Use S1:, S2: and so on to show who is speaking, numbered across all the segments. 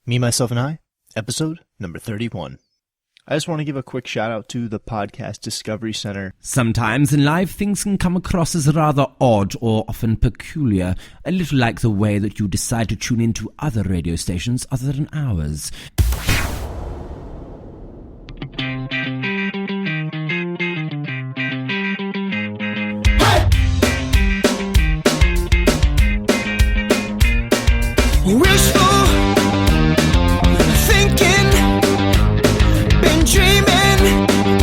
S1: Me, Myself, and I, episode number 31. I just want to give a quick shout out to the Podcast Discovery Center.
S2: Sometimes in life, things can come across as rather odd or often peculiar, a little like the way that you decide to tune into other radio stations other than ours.
S3: Wishful thinking, been dreaming,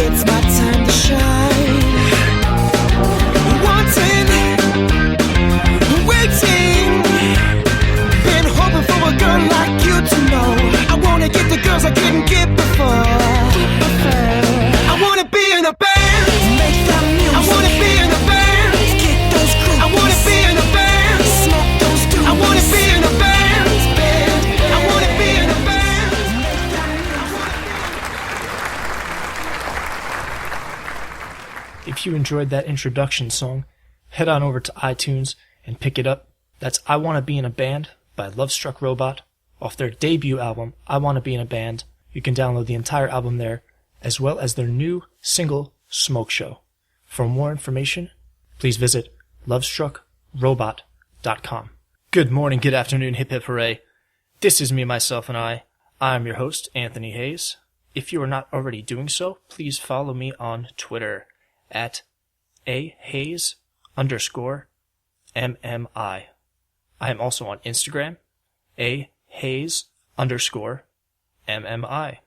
S3: it's my time to shine. Wanting, waiting, been hoping for a girl like you to know. I wanna get the girls I couldn't get before. I wanna be in a band, make that music. I wanna be in a band, kick those grooves. I wanna be in a band, smoke those dudes. I wanna be in a band.
S4: If you enjoyed that introduction song, head on over to iTunes and pick it up. That's I Wanna Be in a Band by Love Struck Robot off their debut album, I Wanna Be in a Band. You can download the entire album there, as well as their new single, Smoke Show. For more information, please visit lovestruckrobot.com. Good morning, good afternoon, hip hip hooray. This is Me, Myself, and I. I'm your host, Anthony Hayes. If you are not already doing so, please follow me on Twitter at @ahayes_MMI. I am also on Instagram, @ahayes_MMI.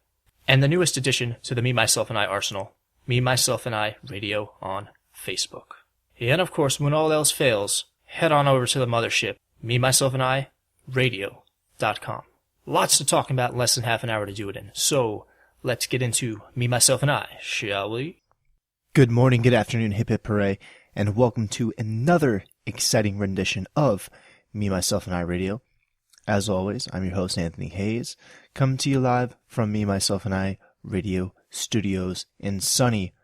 S4: And the newest addition to the Me, Myself, and I arsenal, Me, Myself, and I Radio on Facebook. And of course, when all else fails, head on over to the mothership, Me, Myself, and I Radio.com. Lots to talk about in less than half an hour to do it in. So let's get into Me, Myself, and I, shall we?
S1: Good morning, good afternoon, hip hip hooray, and welcome to another exciting rendition of Me, Myself, and I Radio. As always, I'm your host, Anthony Hayes, coming to you live from Me, Myself, and I Radio Studios in sunny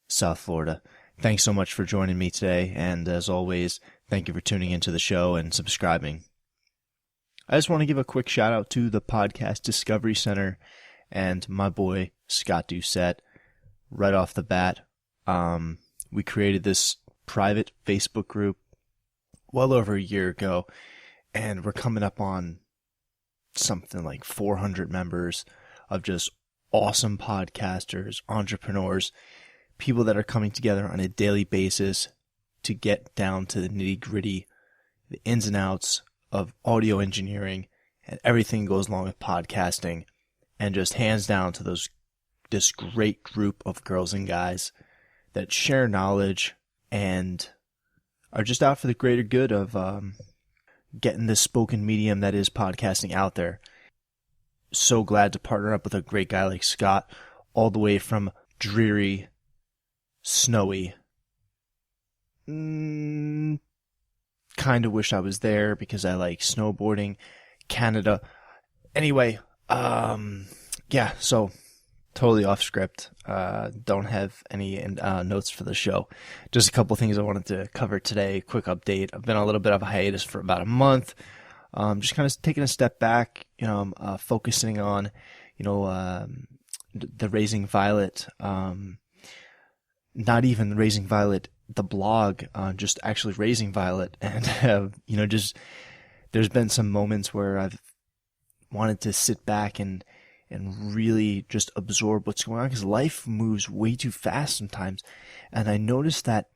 S1: South Florida. Thanks so much for joining me today, and as always, thank you for tuning into the show and subscribing. I just want to give a quick shout out to the Podcast Discovery Center and my boy, Scott Doucet. Right off the bat, we created this private Facebook group well over a year ago, and we're coming up on something like 400 members of just awesome podcasters, entrepreneurs, people that are coming together on a daily basis to get down to the nitty-gritty, the ins and outs of audio engineering and everything goes along with podcasting, and just hands down to this great group of girls and guys that share knowledge and are just out for the greater good of getting this spoken medium that is podcasting out there. So glad to partner up with a great guy like Scott, all the way from dreary, snowy. Kind of wish I was there because I like snowboarding, Canada. Anyway, yeah, so totally off script. Don't have any notes for the show. Just a couple things I wanted to cover today. Quick update. I've been on a little bit of a hiatus for about a month. Just kind of taking a step back, focusing on, the Raising Violet, not even Raising Violet, the blog, just actually Raising Violet. And, just, there's been some moments where I've wanted to sit back and really just absorb what's going on, because life moves way too fast sometimes. And I noticed that,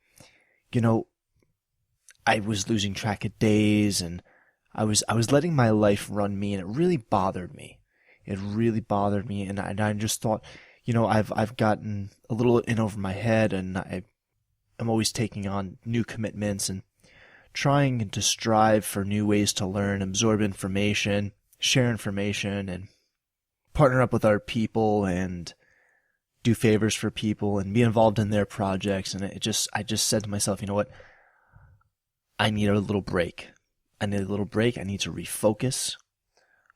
S1: I was losing track of days, and I was letting my life run me, and it really bothered me. And I just thought, I've gotten a little in over my head, and I'm always taking on new commitments and trying to strive for new ways to learn, absorb information, share information, and partner up with other people and do favors for people and be involved in their projects. And I just said to myself, you know what? I need a little break. I need to refocus.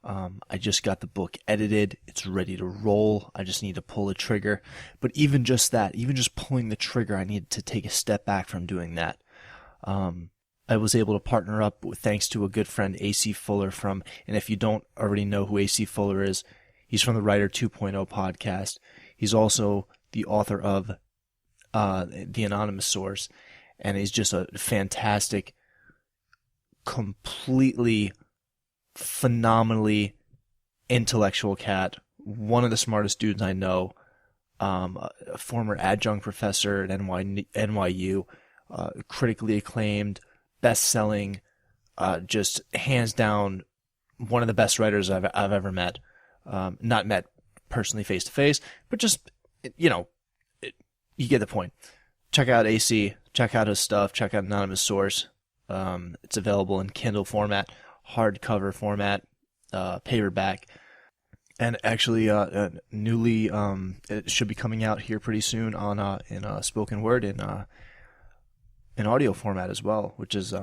S1: I just got the book edited. It's ready to roll. I just need to pull the trigger. But even just that, even just pulling the trigger, I need to take a step back from doing that. I I was able to partner up with, thanks to a good friend, AC Fuller and if you don't already know who AC Fuller is, he's from the Writer 2.0 podcast. He's also the author of The Anonymous Source, and he's just a fantastic, completely, phenomenally intellectual cat. One of the smartest dudes I know. A former adjunct professor at NYU, critically acclaimed, best-selling, just hands down one of the best writers I've ever met. Not met personally face to face, but just, you get the point. Check out AC, check out his stuff, check out Anonymous Source. It's available in Kindle format, hardcover format, paperback. And actually, newly, it should be coming out here pretty soon in spoken word in audio format as well, which is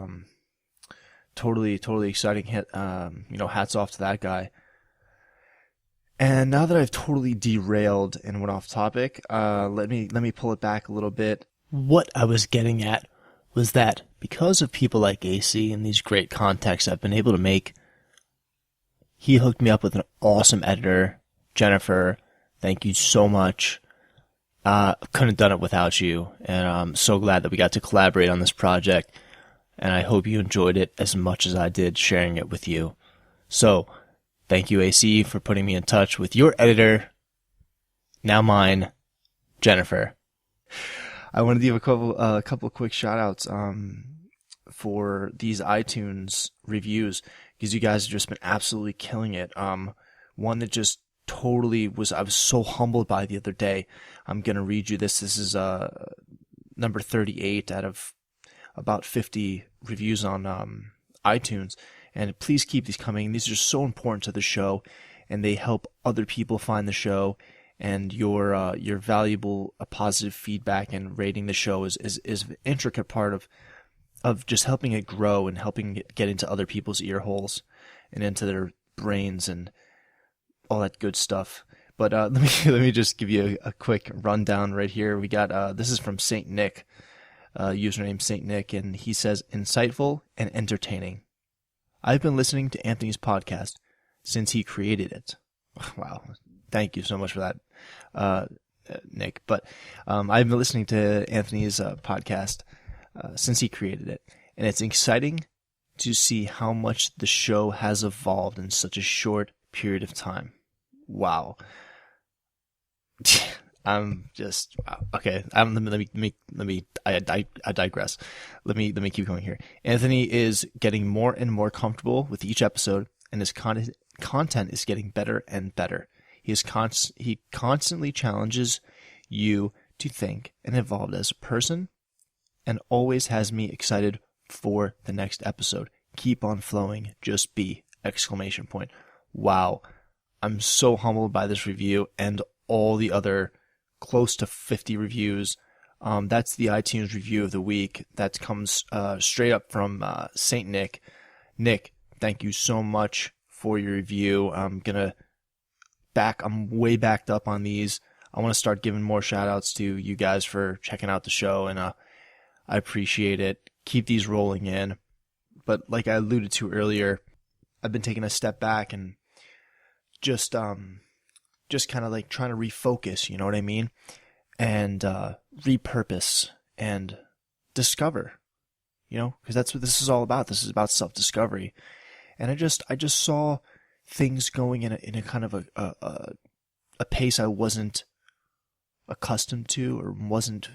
S1: totally exciting. Hats off to that guy. And now that I've totally derailed and went off topic, let me pull it back a little bit.
S4: What I was getting at was that because of people like AC and these great contacts I've been able to make, he hooked me up with an awesome editor, Jennifer. Thank you so much. Couldn't have done it without you, and I'm so glad that we got to collaborate on this project, and I hope you enjoyed it as much as I did sharing it with you. So, thank you, AC, for putting me in touch with your editor, now mine, Jennifer.
S1: I wanted to give a couple of quick shout-outs for these iTunes reviews, because you guys have just been absolutely killing it. One that just totally I was so humbled by the other day. I'm going to read you this. This is number 38 out of about 50 reviews on iTunes. And please keep these coming. These are so important to the show, and they help other people find the show. And your valuable positive feedback and rating the show is an intricate part of just helping it grow and helping it get into other people's ear holes and into their brains and all that good stuff. But let me just give you a quick rundown right here. We got this is from Saint Nick, username Saint Nick, and he says, insightful and entertaining. I've been listening to Anthony's podcast since he created it. Wow, thank you so much for that, Nick. But I've been listening to Anthony's podcast since he created it, and it's exciting to see how much the show has evolved in such a short period of time. Wow. I'm just okay. I digress. Let me keep going here. Anthony is getting more and more comfortable with each episode, and his content is getting better and better. He constantly challenges you to think and evolve as a person, and always has me excited for the next episode. Keep on flowing. Just be! ! Wow. I'm so humbled by this review and all the other close to 50 reviews. That's the iTunes review of the week. That comes straight up from Saint Nick. Nick, thank you so much for your review. I'm way backed up on these. I want to start giving more shout outs to you guys for checking out the show, and I appreciate it. Keep these rolling in. But like I alluded to earlier, I've been taking a step back and just kind of like trying to refocus, you know what I mean? And repurpose and discover, because that's what this is all about. This is about self-discovery. And I just saw things going in a kind of a pace I wasn't accustomed to or wasn't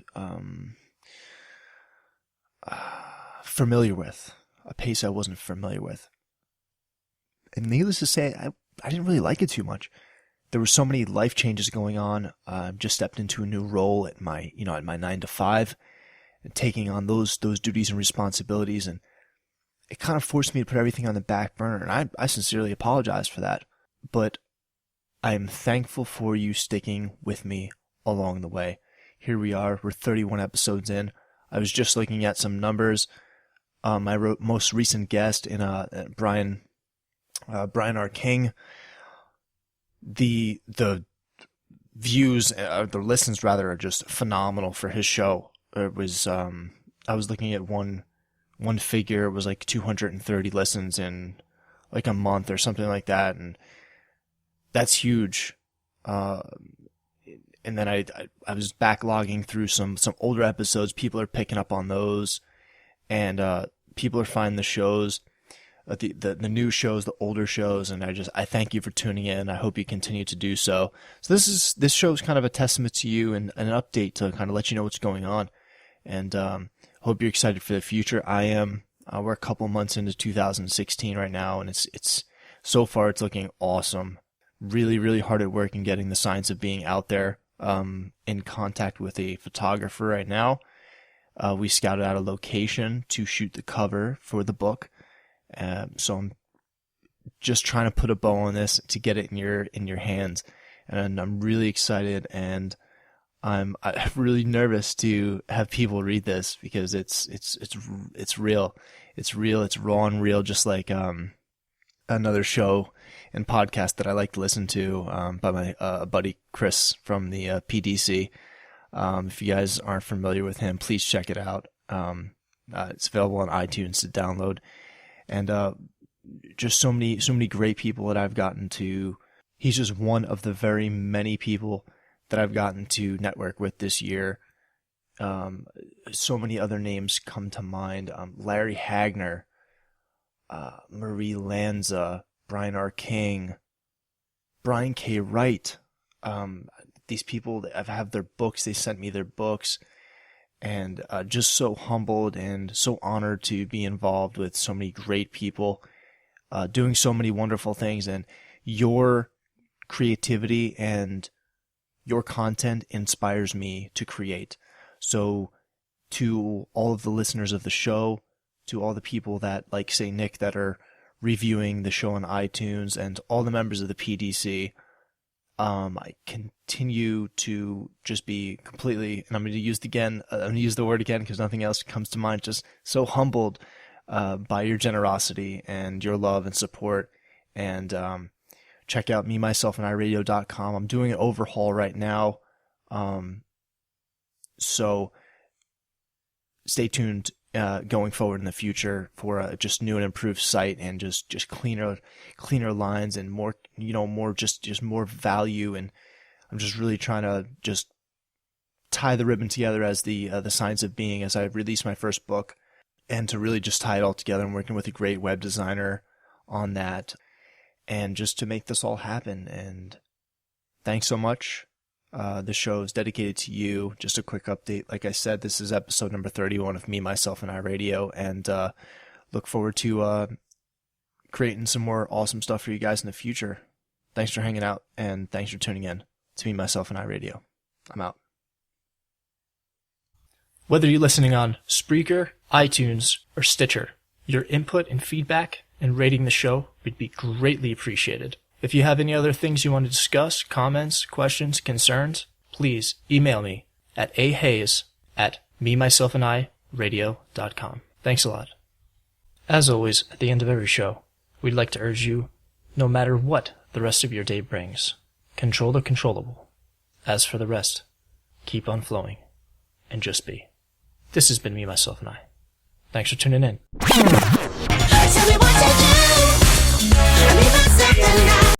S1: familiar with. A pace I wasn't familiar with. And needless to say, I didn't really like it too much. There were so many life changes going on. Just stepped into a new role at my 9 to 5, and taking on those duties and responsibilities, and it kind of forced me to put everything on the back burner. And I sincerely apologize for that, but I am thankful for you sticking with me along the way. Here we are. We're 31 episodes in. I was just looking at some numbers. I wrote most recent guest in Brian R. King. The views, the listens rather, are just phenomenal for his show. It was I was looking at one one figure was like 230 listens in like a month or something like that, and that's huge. And then I was backlogging through some older episodes. People are picking up on those, and people are finding the shows, the new shows, the older shows, and I thank you for tuning in. I hope you continue to do so. So this show is kind of a testament to you and an update to kind of let you know what's going on, and hope you're excited for the future. I am. We're a couple months into 2016 right now, and it's so far it's looking awesome. Really, really hard at work in getting the signs of being out there. In contact with a photographer right now. We scouted out a location to shoot the cover for the book. So I'm just trying to put a bow on this to get it in your hands. And I'm really excited, and I'm really nervous to have people read this because it's real. It's real. It's raw and real, just like another show and podcast that I like to listen to by my buddy Chris from the PDC. If you guys aren't familiar with him, please check it out. It's available on iTunes to download, and just so many great people that I've gotten to. He's just one of the very many people that I've gotten to network with this year. So many other names come to mind. Larry Hagner, Marie Lanza, Brian R. King, Brian K. Wright. These people that have their books, they sent me their books, and just so humbled and so honored to be involved with so many great people, doing so many wonderful things. And your creativity and your content inspires me to create. So to all of the listeners of the show, to all the people that, like, say, Nick, that are reviewing the show on iTunes, and all the members of the PDC, I continue to just be completely, and I'm going to use the word again because nothing else comes to mind, just so humbled by your generosity and your love and support. And check out MeMyselfAndIRadio.com. I'm doing an overhaul right now, so stay tuned going forward in the future for a just new and improved site, and just cleaner lines, and more, just more value. And I'm just really trying to just tie the ribbon together as the Science of Being, as I release my first book, and to really just tie it all together. I'm working with a great web designer on that, and just to make this all happen. And thanks so much. The show is dedicated to you. Just a quick update. Like I said, this is episode number 31 of Me, Myself, and I Radio, and look forward to creating some more awesome stuff for you guys in the future. Thanks for hanging out, and thanks for tuning in to Me, Myself, and I Radio. I'm out.
S4: Whether you're listening on Spreaker, iTunes, or Stitcher, your input and feedback and rating the show would be greatly appreciated. If you have any other things you want to discuss, comments, questions, concerns, please email me at ahayes@memyselfandiradio.com. Thanks a lot. As always, at the end of every show, we'd like to urge you, no matter what the rest of your day brings, control the controllable. As for the rest, keep on flowing and just be. This has been Me, Myself, and I. Thanks for tuning in.
S3: Tell me what to do. I mean, myself and I.